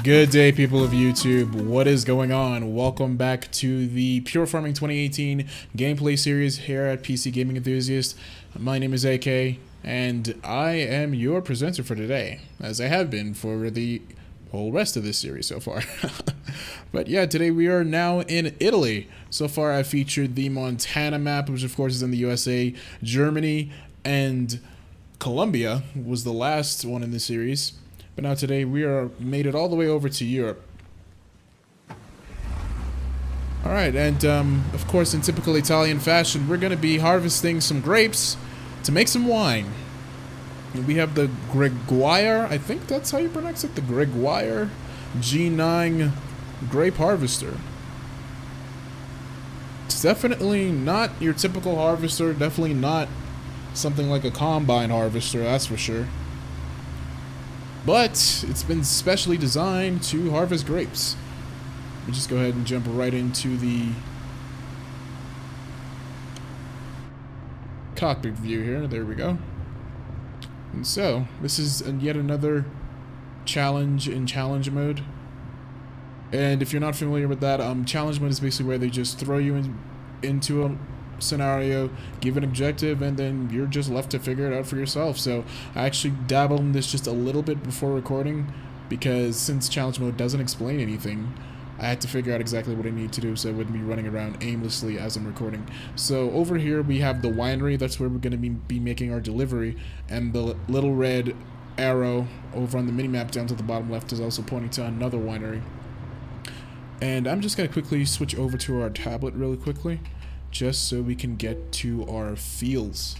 Good day, people of YouTube. What is going on? Welcome back to the Pure Farming 2018 gameplay series here at PC Gaming Enthusiast. My name is AK, and I am your presenter for today, as I have been for the whole rest of this series so far. But yeah, today we are now in Italy. So far I've featured the Montana map, which of course is in the USA, Germany, and Colombia was the last one in the series. But now today we are made it all the way over to Europe. Alright, and of course in typical Italian fashion, we're going to be harvesting some grapes to make some wine. And we have the Gregoire, I think that's how you pronounce it, the Gregoire G9 grape harvester. It's definitely not your typical harvester, definitely not something like a combine harvester, that's for sure. But it's been specially designed to harvest grapes. Let me just go ahead and jump right into the cockpit view here. There we go. And so, this is yet another challenge in challenge mode. And if you're not familiar with that, challenge mode is basically where they just throw you into a scenario, give an objective, and then you're just left to figure it out for yourself. So I actually dabbled in this just a little bit before recording, because since challenge mode doesn't explain anything, I had to figure out exactly what I need to do so I wouldn't be running around aimlessly as I'm recording. So over here we have the winery. That's where we're going to be making our delivery, and the little red arrow over on the minimap down to the bottom left is also pointing to another winery. And I'm just going to quickly switch over to our tablet really quickly, just so we can get to our fields.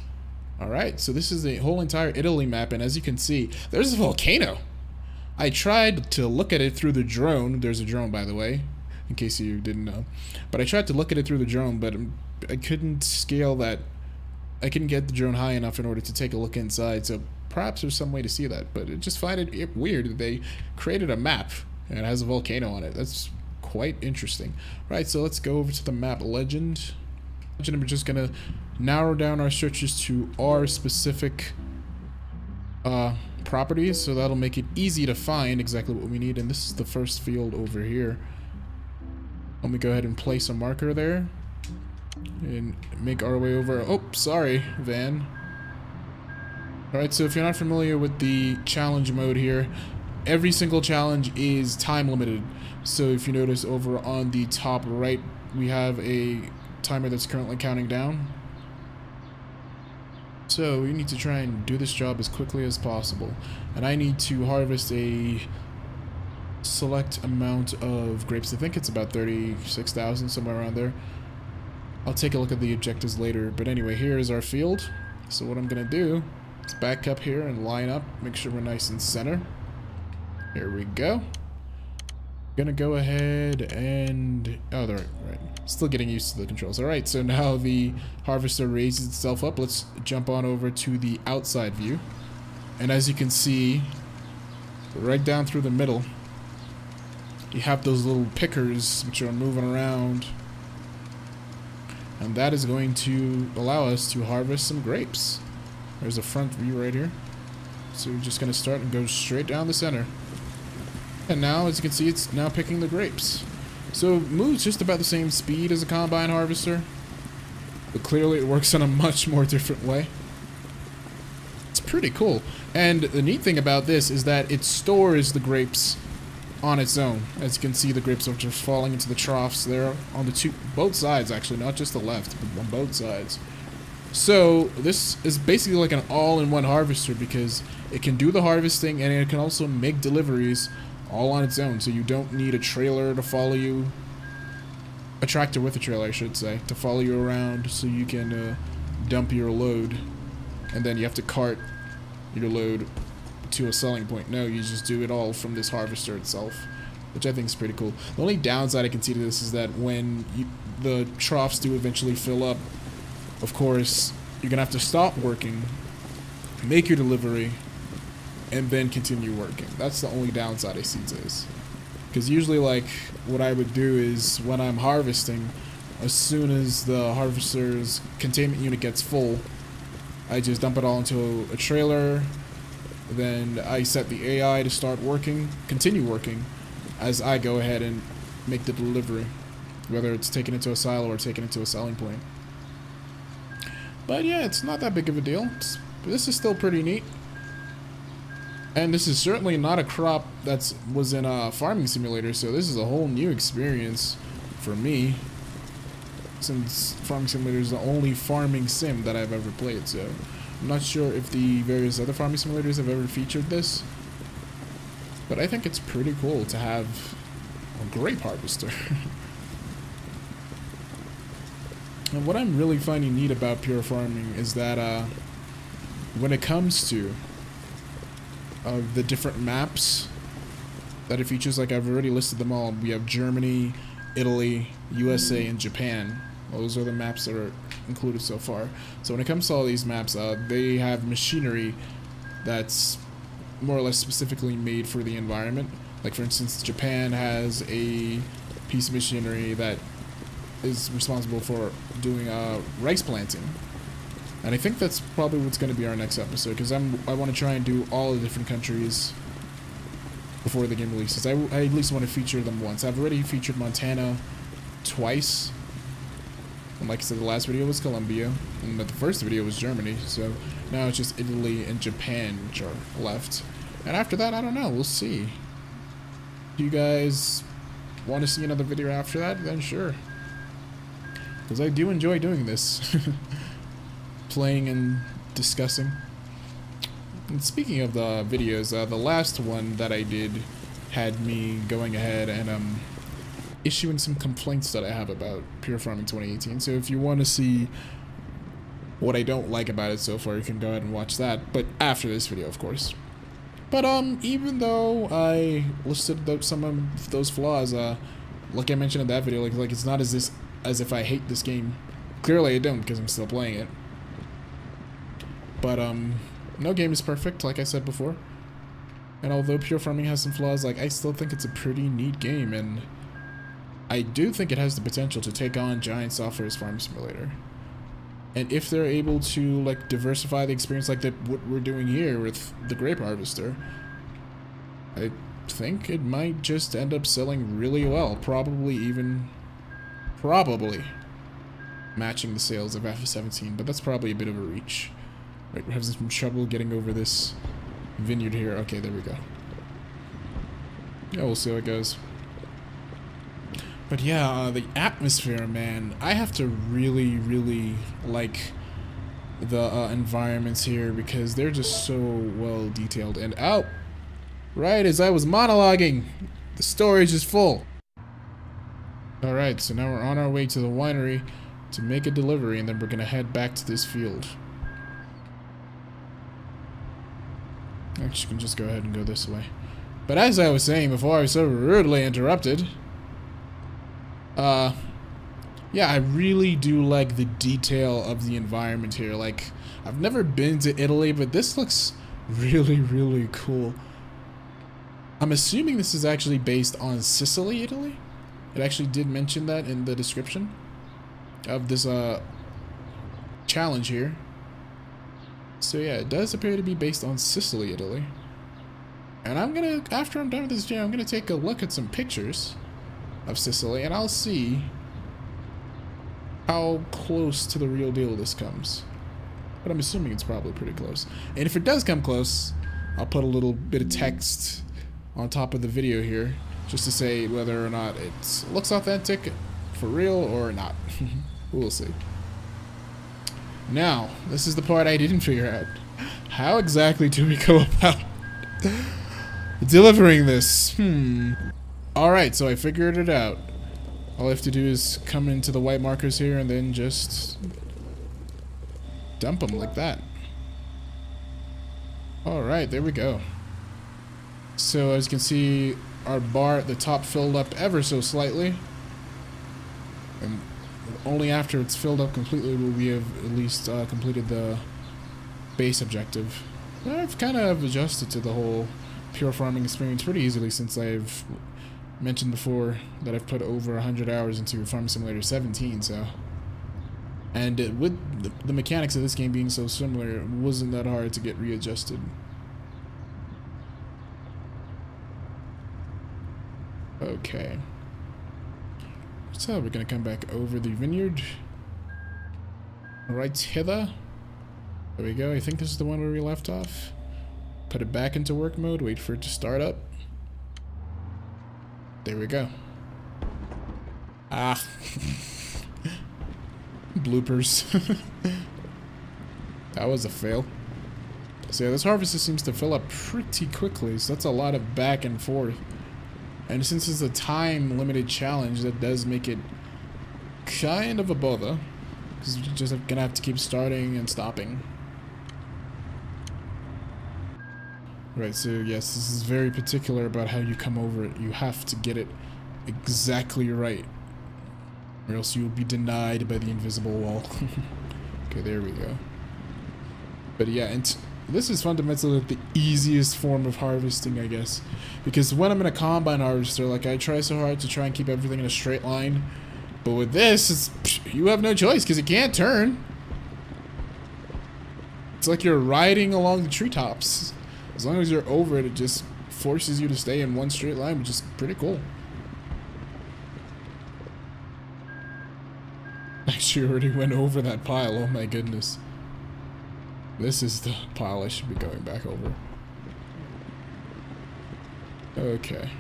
Alright, so this is the whole entire Italy map, and as you can see, there's a volcano. I tried to look at it through the drone. There's a drone, by the way, in case you didn't know. But I tried to look at it through the drone, but I couldn't scale that. I couldn't get the drone high enough in order to take a look inside, so perhaps there's some way to see that. But I just find it weird that they created a map and it has a volcano on it. That's quite interesting. Right, so let's go over to the map legend. And we're just gonna narrow down our searches to our specific properties, so that'll make it easy to find exactly what we need. And this is the first field over here. Let me go ahead and place a marker there and make our way over. Oh, sorry, van. Alright, so if you're not familiar with the challenge mode here, every single challenge is time limited. So if you notice over on the top right, we have a timer that's currently counting down. So we need to try and do this job as quickly as possible. And I need to harvest a select amount of grapes. I think it's about 36,000, somewhere around there. I'll take a look at the objectives later. But anyway, here is our field. So what I'm going to do is back up here and line up. Make sure we're nice and center. Here we go. Gonna go ahead and... oh, they're right. Still getting used to the controls. Alright, so now the harvester raises itself up. Let's jump on over to the outside view. And as you can see, right down through the middle, you have those little pickers which are moving around. And that is going to allow us to harvest some grapes. There's a front view right here. So we're just gonna start and go straight down the center. And now, as you can see, it's now picking the grapes. So it moves just about the same speed as a combine harvester, but clearly it works in a much more different way. It's pretty cool. And the neat thing about this is that it stores the grapes on its own. As you can see, the grapes are just falling into the troughs there on the both sides, actually, not just the left, but on both sides. So this is basically like an all-in-one harvester, because it can do the harvesting and it can also make deliveries all on its own. So you don't need a trailer to follow you, a tractor with a trailer I should say, to follow you around so you can dump your load, and then you have to cart your load to a selling point. No, you just do it all from this harvester itself, which I think is pretty cool. The only downside I can see to this is that when the troughs do eventually fill up, of course you're gonna have to stop working, make your delivery, and then continue working. That's the only downside I see to this. Because usually, like, what I would do is when I'm harvesting, as soon as the harvester's containment unit gets full, I just dump it all into a trailer, Then I set the AI to start working, continue working, as I go ahead and make the delivery, whether it's taken into a silo or taken into a selling point. But yeah, it's not that big of a deal. This is still pretty neat. And this is certainly not a crop that was in a farming simulator, so this is a whole new experience for me, since Farming Simulator is the only farming sim that I've ever played. So I'm not sure if the various other farming simulators have ever featured this, but I think it's pretty cool to have a grape harvester. And what I'm really finding neat about pure farming is that when it comes to the different maps that it features, like I've already listed them all. We have Germany, Italy, USA, and Japan. Those are the maps that are included so far. So when it comes to all these maps, they have machinery that's more or less specifically made for the environment. Like for instance, Japan has a piece of machinery that is responsible for doing rice planting. And I think that's probably what's going to be our next episode, because I want to try and do all the different countries before the game releases. I at least want to feature them once. I've already featured Montana twice. And like I said, the last video was Colombia, and the first video was Germany. So now it's just Italy and Japan which are left. And after that, I don't know. We'll see. Do you guys want to see another video after that? Then sure. Because I do enjoy doing this. Playing and discussing. And speaking of the videos, the last one that I did had me going ahead and issuing some complaints that I have about Pure Farming 2018. So if you want to see what I don't like about it so far, you can go ahead and watch that. But after this video, of course. But even though I listed some of those flaws, like I mentioned in that video, like it's not as if I hate this game. Clearly I don't, because I'm still playing it. But no game is perfect, like I said before. And although Pure Farming has some flaws, like I still think it's a pretty neat game, and I do think it has the potential to take on Giant Software's Farm Simulator. And if they're able to like diversify the experience, like what we're doing here with the Grape Harvester, I think it might just end up selling really well. Probably matching the sales of F17, but that's probably a bit of a reach. Right, we're having some trouble getting over this vineyard here. Okay, there we go. Yeah, we'll see how it goes. But yeah, the atmosphere, man. I have to really like the environments here, because they're just so well detailed. And right as I was monologuing, the storage is full. Alright, so now we're on our way to the winery to make a delivery, and then we're gonna head back to this field. Actually, you can just go ahead and go this way. But as I was saying before I was so rudely interrupted, yeah, I really do like the detail of the environment here. Like, I've never been to Italy, but this looks really cool. I'm assuming this is actually based on Sicily, Italy. It actually did mention that in the description of this challenge here. So yeah, it does appear to be based on Sicily, Italy. And I'm gonna, after I'm done with this video, I'm gonna take a look at some pictures of Sicily, and I'll see how close to the real deal this comes. But I'm assuming it's probably pretty close. And if it does come close, I'll put a little bit of text on top of the video here, just to say whether or not it looks authentic, for real, or not. We'll see. Now, this is the part I didn't figure out. How exactly do we go about delivering this? Alright, so I figured it out. All I have to do is come into the white markers here and then just dump them like that. Alright, there we go. So as you can see, our bar at the top filled up ever so slightly. And only after it's filled up completely will we have at least completed the base objective. But I've kind of adjusted to the whole pure farming experience pretty easily, since I've mentioned before that I've put over 100 hours into Farm Simulator 17, so... And with the mechanics of this game being so similar, it wasn't that hard to get readjusted. Okay. So we're gonna come back over the vineyard. Right hither. There we go. I think this is the one where we left off. Put it back into work mode. Wait for it to start up. There we go. Ah. Bloopers. That was a fail. So yeah, this harvester seems to fill up pretty quickly, so that's a lot of back and forth. And since it's a time limited challenge, that does make it kind of a bother, because you're just gonna have to keep starting and stopping. Right, so yes, this is very particular about how you come over it. You have to get it exactly right, or else you will be denied by the invisible wall. Okay, there we go. But yeah, and this is fundamentally the easiest form of harvesting, I guess. Because when I'm in a combine harvester, like, I try so hard to try and keep everything in a straight line. But with this, you have no choice, because it can't turn. It's like you're riding along the treetops. As long as you're over it, it just forces you to stay in one straight line, which is pretty cool. Actually, already went over that pile, oh my goodness. This is the pile I should be going back over. Okay.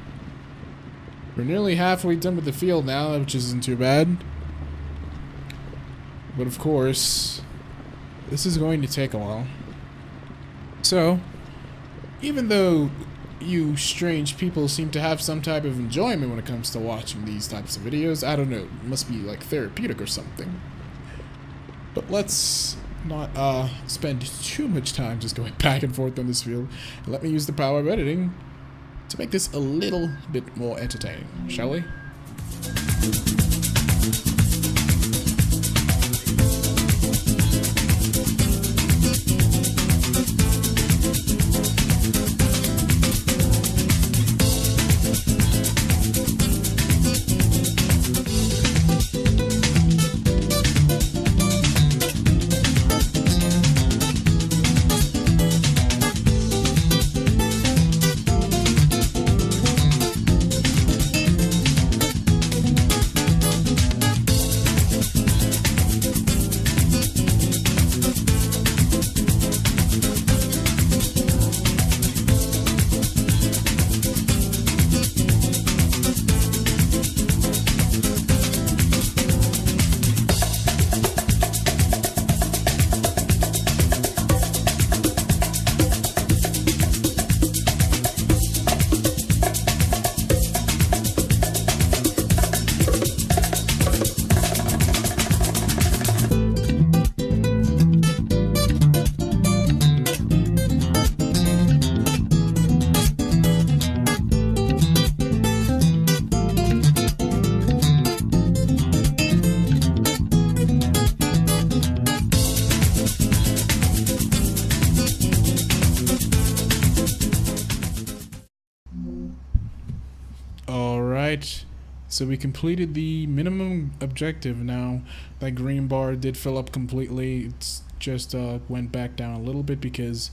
We're nearly halfway done with the field now, which isn't too bad. But of course, this is going to take a while. So, even though you strange people seem to have some type of enjoyment when it comes to watching these types of videos, I don't know, it must be like therapeutic or something. But let's not spend too much time just going back and forth on this field. Let me use the power of editing to make this a little bit more entertaining, shall we? So we completed the minimum objective now. That green bar did fill up completely. It's just went back down a little bit because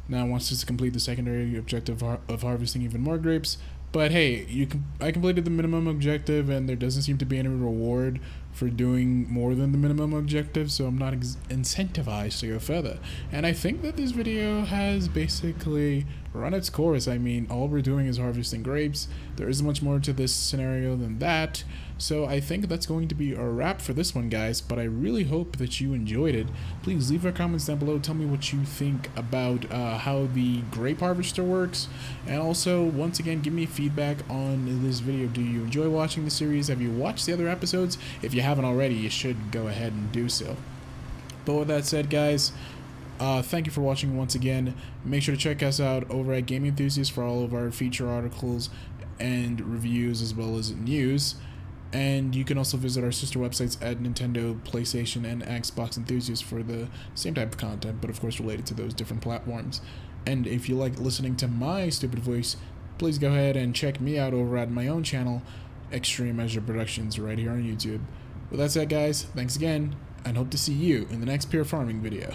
now it wants us to complete the secondary objective of harvesting even more grapes. But hey, I completed the minimum objective and there doesn't seem to be any reward for doing more than the minimum objective, so I'm not incentivized to go further. And I think that this video has basically run its course. I mean, all we're doing is harvesting grapes. There isn't much more to this scenario than that. So I think that's going to be a wrap for this one, guys, but I really hope that you enjoyed it. Please leave your comments down below. Tell me what you think about how the grape harvester works. And also, once again, give me feedback on this video. Do you enjoy watching the series? Have you watched the other episodes? If you haven't already, you should go ahead and do so. But with that said, guys, thank you for watching once again. Make sure to check us out over at Gaming Enthusiast for all of our feature articles and reviews as well as news. And you can also visit our sister websites at Nintendo, PlayStation, and Xbox Enthusiast for the same type of content, but of course related to those different platforms. And if you like listening to my stupid voice, please go ahead and check me out over at my own channel, Extreme Measure Productions, right here on YouTube. With that said, guys, thanks again, and hope to see you in the next pure farming video.